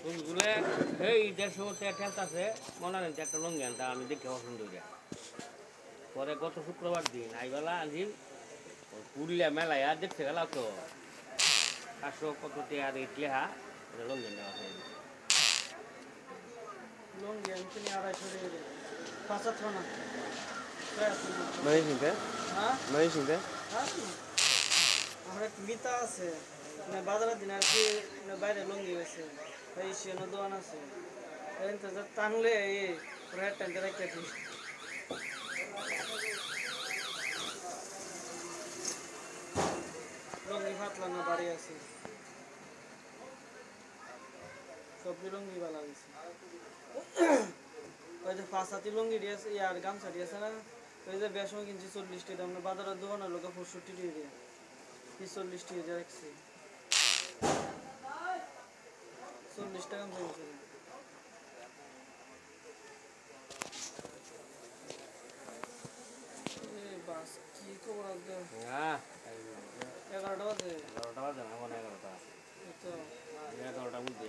তুলগুলো এই 150 টাকা ঠেলতেছে মনে হয় একটা লঙ্গি আনতা আমি দেখে পছন্দ করি পরে গত শুক্রবার দিন আইবেলা আনছি পুরুলিয়া মেলায় আর দেখতে গেলাম তো 500 কত টাকা রেট লেখা লঙ্গি নেওয়া লঙ্গি আমি কিনে 250 500 না Malaysia হ্যাঁ Malaysia আমার একটা মিতা আছে মানে বাজারের দিন আর কি বাইরে লঙ্গি গেছে এই সে দোকান আছে টানলে এই রেট টানতে রাখতেছি লঙ্গি ফাটলা না বাড়ি আছে সবজি লঙ্গি বালা গেছে ওই যে 5 লঙ্গি দিয়েছে আর গামছা দিয়েছে না ওই যে বেসন কিনছি 40 টাকা আমরা বাজারের দোকানের লোক 65 টাকা দিয়ে 40 টাকা দিয়ে রাখছি 40 টাকা গামছা গেছে বাস কি খবর আছে হ্যাঁ 11টা বাজে 11টা বাজে না এখন 11টা তো 11টা মধ্যে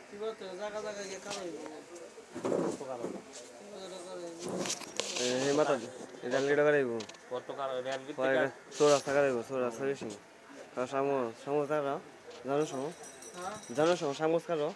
কি বলতে জায়গা জায়গা গিয়ে কামাই এই মাথা এটা লিডা করাইব কত কার রেল সোরা থাকা দেব সোরা সার্ভিসিং আর সামো সামো থাকা জানো সমো হ্যাঁ জানো সমো সামো থাকা